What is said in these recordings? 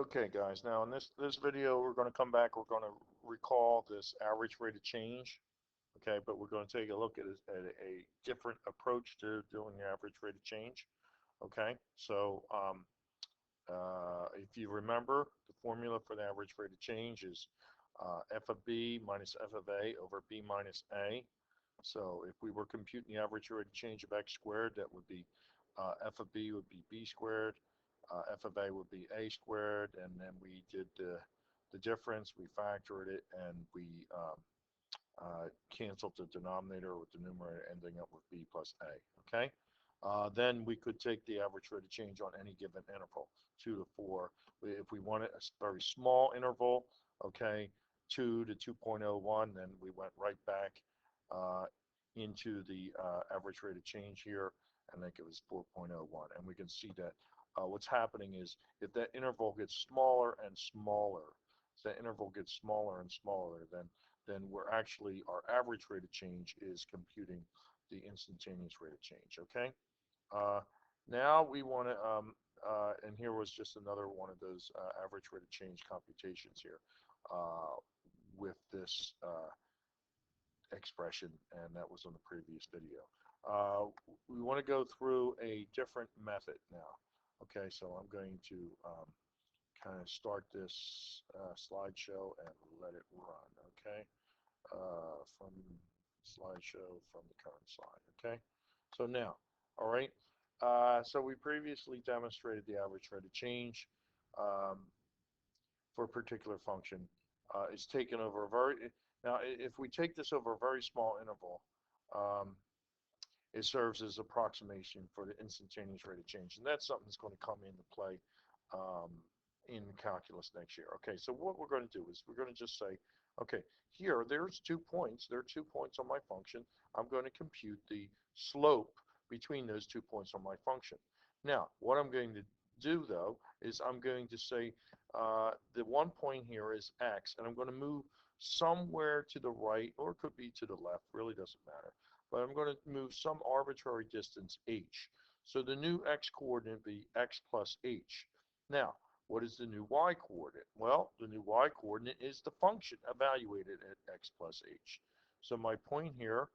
Okay, guys. Now in this video, we're going to come back. We're going to recall this average rate of change. Okay, but we're going to take a look at a different approach to doing the average rate of change. Okay, so if you remember, the formula for the average rate of change is f of b minus f of a over b minus a. So if we were computing the average rate of change of x squared, that would be f of b squared, f of a would be a squared, and then we did the difference, we factored it, and we canceled the denominator with the numerator, ending up with b plus a. Okay. Then we could take the average rate of change on any given interval, 2 to 4. If we wanted a very small interval, okay, 2 to 2.01, then we went right back uh, into the average rate of change here. I think it was 4.01. And we can see that what's happening is if that interval gets smaller and smaller, as that interval gets smaller and smaller, then we're actually, our average rate of change is computing the instantaneous rate of change, okay? Uh, Now we want to, and here was just another one of those average rate of change computations here with this expression, and that was on the previous video. We want to go through a different method now. Okay, so I'm going to kind of start this slideshow and let it run, okay? From slideshow from the current slide, okay? So now, all right, so we previously demonstrated the average rate of change um, for a particular function. It's taken over a very, now if we take this over a very small interval, um, it serves as approximation for the instantaneous rate of change. And that's something that's going to come into play um, in calculus next year. Okay, so what we're going to do is we're going to just say, okay, here, there's 2 points. There are 2 points on my function. I'm going to compute the slope between those 2 points on my function. Now, what I'm going to do, though, is I'm going to say the 1 point here is x, and I'm going to move somewhere to the right, or it could be to the left, really doesn't matter. But I'm going to move some arbitrary distance h. So the new x coordinate would be x plus h. Now, what is the new y coordinate? Well, the new y coordinate is the function evaluated at x plus h. So my point here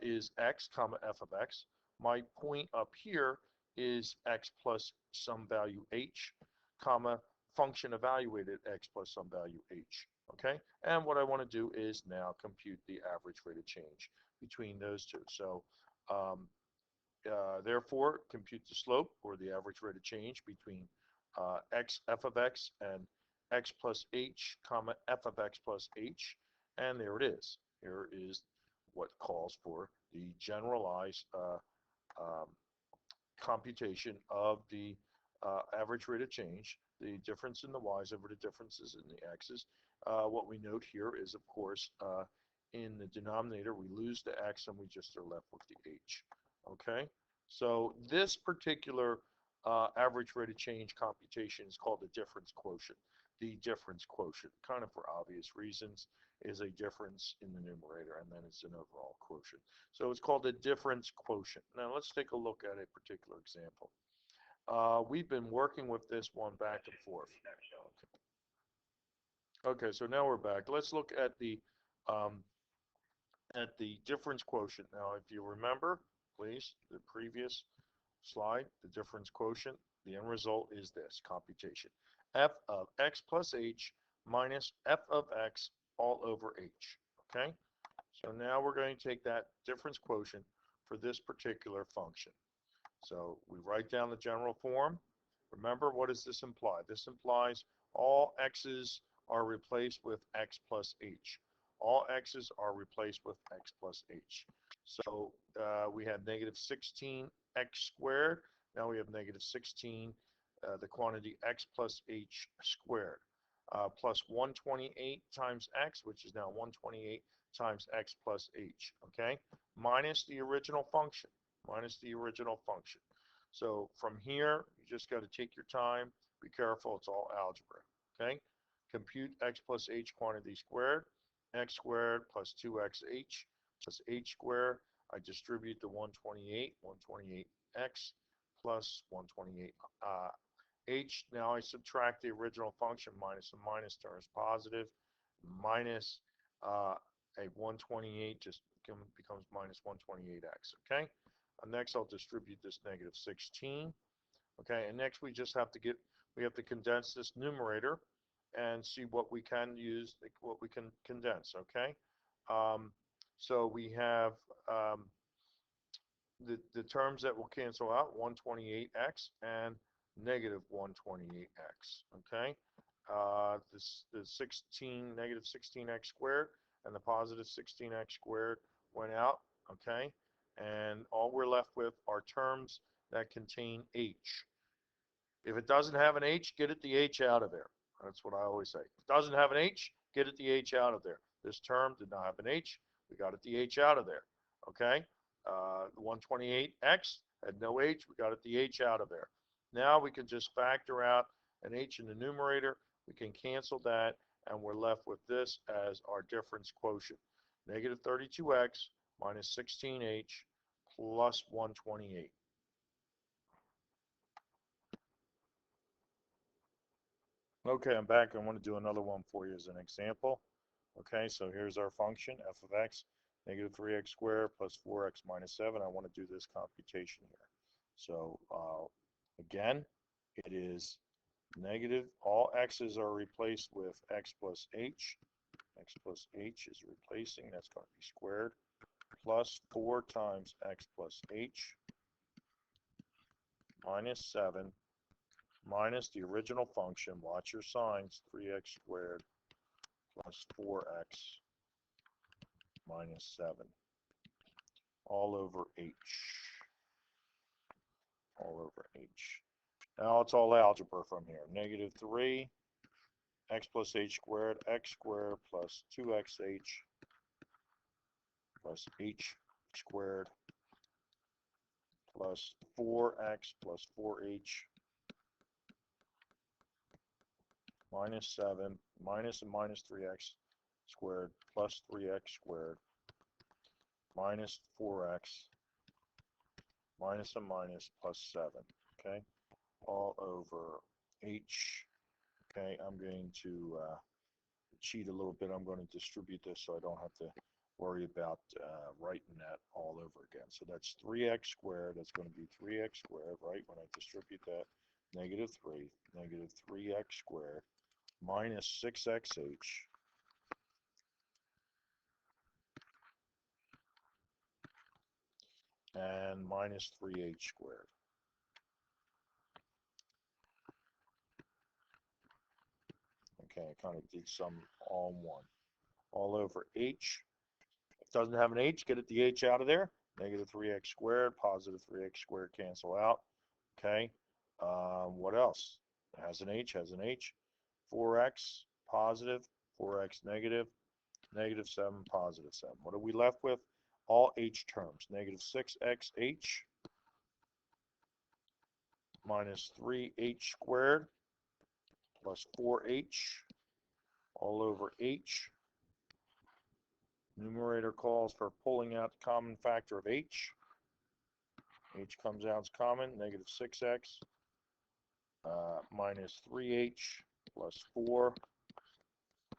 is x comma f of x. My point up here is x plus some value h, comma function evaluated x plus some value h. Okay, and what I want to do is now compute the average rate of change between those two. So therefore, compute the slope, or the average rate of change, between f of x and x plus h, comma f of x plus h, and there it is. Here is what calls for the generalized um, computation of the average rate of change, the difference in the y's over the differences in the x's. What we note here is, of course, in the denominator, we lose the x and we just are left with the h. Okay, so this particular average rate of change computation is called the difference quotient. The difference quotient, kind of for obvious reasons, is a difference in the numerator, and then it's an overall quotient. So it's called the difference quotient. Now let's take a look at a particular example. We've been working with this one back and forth. Okay, so now we're back. Let's look um, at the difference quotient. Now, if you remember, please, the previous slide, the difference quotient, the end result is this computation. F of x plus h minus f of x all over h. Okay? So now we're going to take that difference quotient for this particular function. So we write down the general form. Remember, what does this imply? This implies all x's are replaced with x plus h. All x's are replaced with x plus h. So we have negative 16x squared. Now we have negative 16, the quantity x plus h squared, plus 128 times x, which is now 128 times x plus h, okay? Minus the original function, minus the original function. So from here, you just got to take your time. Be careful, it's all algebra, okay? Compute x plus h quantity squared, x squared plus 2xh plus h squared. I distribute the 128, 128x plus 128 h, now I subtract the original function, minus and minus turns positive, minus a 128 just becomes minus 128x, okay? Next, I'll distribute this negative 16, okay? And next, we have to condense this numerator and see what we can use, what we can condense, okay? Um, so we have the terms that will cancel out, 128x and negative 128x, okay? The negative 16x squared and the positive 16x squared went out, okay? And all we're left with are terms that contain h. If it doesn't have an h, get it the h out of there. That's what I always say. If it doesn't have an h, get it the h out of there. This term did not have an h. We got it the h out of there. Okay? 128x had no h. We got it the h out of there. Now we can just factor out an h in the numerator. We can cancel that, and we're left with this as our difference quotient. Negative 32x minus 16h plus 128. Okay, I'm back. I want to do another one for you as an example. Okay, so here's our function, f of x, negative 3x squared plus 4x minus 7. I want to do this computation here. So again, it is negative, all x's are replaced with x plus h. X plus h is replacing, that's going to be squared, plus 4 times x plus h minus 7 minus the original function, watch your signs, 3x squared plus 4x minus 7 all over h. All over h. Now it's all algebra from here. Negative 3 x plus h squared, x squared plus 2xh plus h squared plus 4x plus 4h minus 7 minus and minus 3x squared plus 3x squared minus 4x minus and minus plus 7, okay, all over h. Okay, I'm going to cheat a little bit. I'm going to distribute this so I don't have to worry about writing that all over again. So that's 3x squared. That's going to be 3x squared, right? When I distribute that, negative 3, negative 3x squared minus 6xh and minus 3h squared. Okay, I kind of did some all in one. All over h. If it doesn't have an h, get it the h out of there. Negative 3x squared, positive 3x squared cancel out. Okay. What else? It has an h, has an h. 4x positive, 4x negative, negative 7 positive 7. What are we left with? All h terms. Negative 6xh minus 3h squared plus 4h all over h. Numerator calls for pulling out the common factor of h. H comes out as common, negative 6x minus 3h plus 4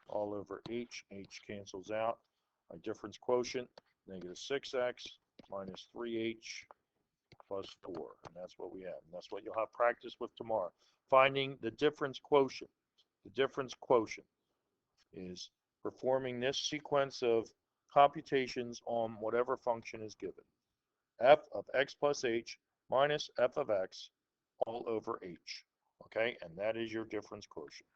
all over h. H cancels out. My difference quotient, negative 6x minus 3h plus 4. And that's what we have. And that's what you'll have practice with tomorrow. Finding the difference quotient. The difference quotient is performing this sequence of computations on whatever function is given. F of x plus h minus f of x all over h. Okay, and that is your difference quotient.